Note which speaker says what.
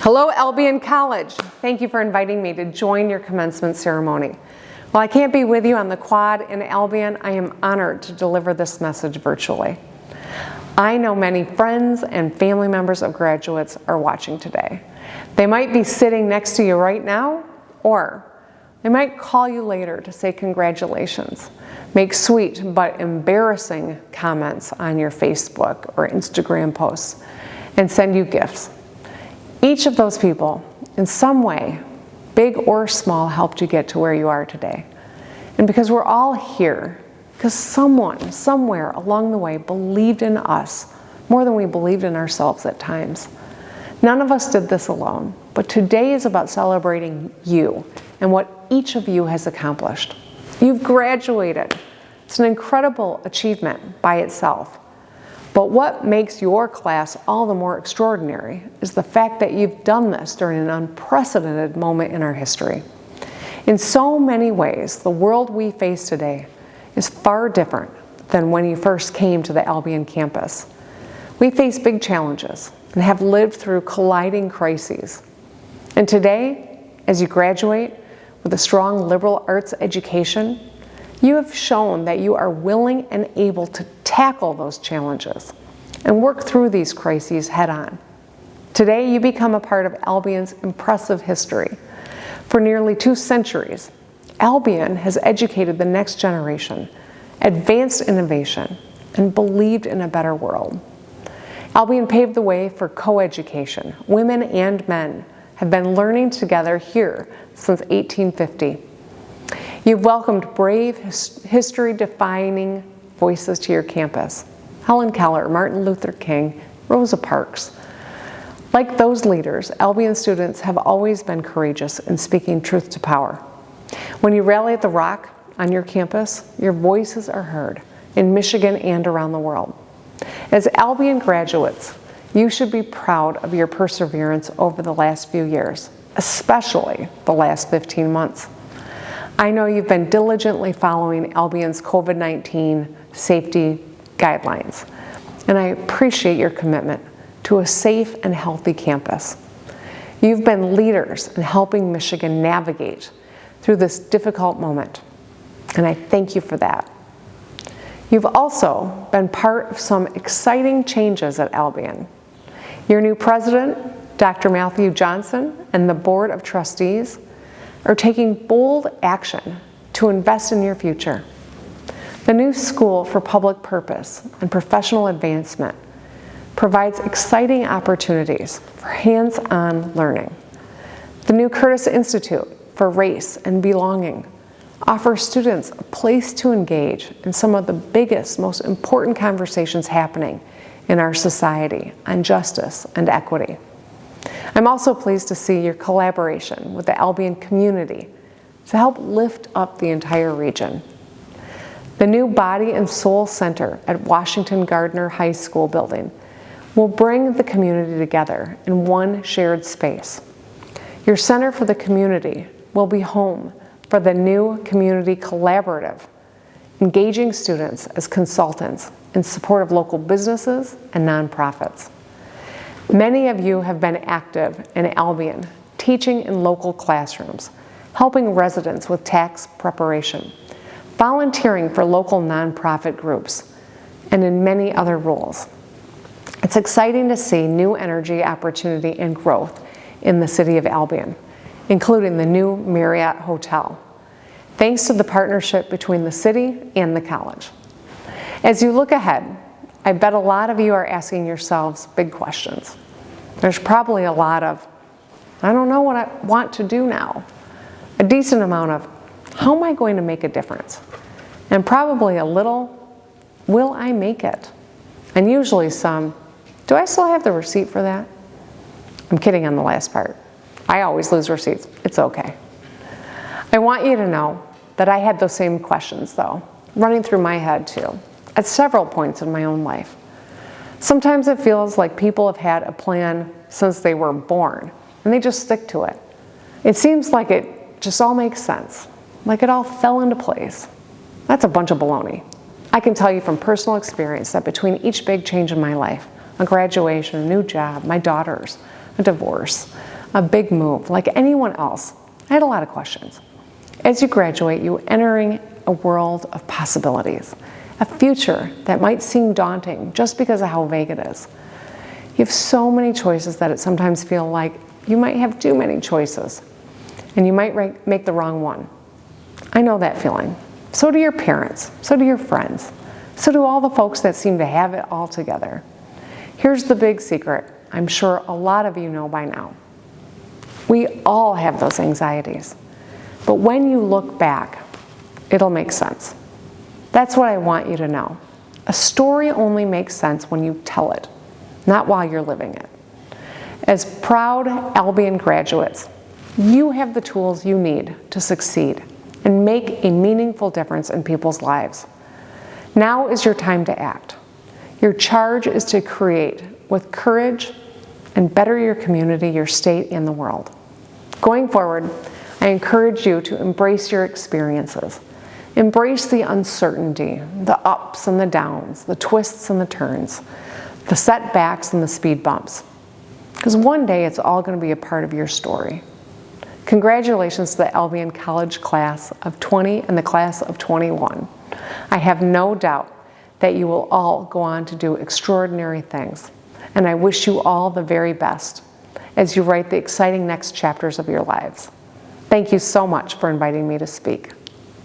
Speaker 1: Hello, Albion College. Thank you for inviting me to join your commencement ceremony. While I can't be with you on the quad in Albion, I am honored to deliver this message virtually. I know many friends and family members of graduates are watching today. They might be sitting next to you right now, or they might call you later to say congratulations, make sweet but embarrassing comments on your Facebook or Instagram posts, and send you gifts. Each of those people, in some way, big or small, helped you get to where you are today. And because we're all here, because someone, somewhere along the way believed in us more than we believed in ourselves at times. None of us did this alone, but today is about celebrating you and what each of you has accomplished. You've graduated. It's an incredible achievement by itself. But what makes your class all the more extraordinary is the fact that you've done this during an unprecedented moment in our history. In so many ways, the world we face today is far different than when you first came to the Albion campus. We face big challenges and have lived through colliding crises. And today, as you graduate with a strong liberal arts education, you have shown that you are willing and able to tackle those challenges and work through these crises head on. Today, you become a part of Albion's impressive history. For nearly 2 centuries, Albion has educated the next generation, advanced innovation, and believed in a better world. Albion paved the way for co-education. Women and men have been learning together here since 1850. You've welcomed brave, history-defining voices to your campus. Helen Keller, Martin Luther King, Rosa Parks. Like those leaders, Albion students have always been courageous in speaking truth to power. When you rally at the Rock on your campus, your voices are heard in Michigan and around the world. As Albion graduates, you should be proud of your perseverance over the last few years, especially the last 15 months. I know you've been diligently following Albion's COVID-19 safety guidelines, and I appreciate your commitment to a safe and healthy campus. You've been leaders in helping Michigan navigate through this difficult moment, and I thank you for that. You've also been part of some exciting changes at Albion. Your new president, Dr. Matthew Johnson, and the Board of Trustees are taking bold action to invest in your future. The new School for Public Purpose and Professional Advancement provides exciting opportunities for hands-on learning. The new Curtis Institute for Race and Belonging offers students a place to engage in some of the biggest, most important conversations happening in our society on justice and equity. I'm also pleased to see your collaboration with the Albion community to help lift up the entire region. The new Body and Soul Center at Washington Gardner High School building will bring the community together in one shared space. Your Center for the Community will be home for the new Community Collaborative, engaging students as consultants in support of local businesses and nonprofits. Many of you have been active in Albion, teaching in local classrooms, helping residents with tax preparation, volunteering for local nonprofit groups, and in many other roles. It's exciting to see new energy, opportunity, and growth in the city of Albion, including the new Marriott Hotel, thanks to the partnership between the city and the college. As you look ahead, I bet a lot of you are asking yourselves big questions. There's probably a lot of, I don't know what I want to do now. A decent amount of, how am I going to make a difference? And probably a little, will I make it? And usually some, do I still have the receipt for that? I'm kidding on the last part. I always lose receipts. It's okay. I want you to know that I had those same questions, though, running through my head too, at several points in my own life. Sometimes it feels like people have had a plan since they were born, and they just stick to it. It seems like it just all makes sense, like it all fell into place. That's a bunch of baloney. I can tell you from personal experience that between each big change in my life, a graduation, a new job, my daughters, a divorce, a big move, like anyone else, I had a lot of questions. As you graduate, you're entering a world of possibilities, a future that might seem daunting just because of how vague it is. You have so many choices that it sometimes feels like you might have too many choices, and you might make the wrong one. I know that feeling. So do your parents, so do your friends, so do all the folks that seem to have it all together. Here's the big secret I'm sure a lot of you know by now. We all have those anxieties, but when you look back, it'll make sense. That's what I want you to know. A story only makes sense when you tell it, not while you're living it. As proud Albion graduates, you have the tools you need to succeed and make a meaningful difference in people's lives. Now is your time to act. Your charge is to create with courage and better your community, your state, and the world. Going forward, I encourage you to embrace your experiences. Embrace the uncertainty, the ups and the downs, the twists and the turns, the setbacks and the speed bumps. Because one day it's all going to be a part of your story. Congratulations to the Albion College class of 20 and the class of 21. I have no doubt that you will all go on to do extraordinary things. And I wish you all the very best as you write the exciting next chapters of your lives. Thank you so much for inviting me to speak.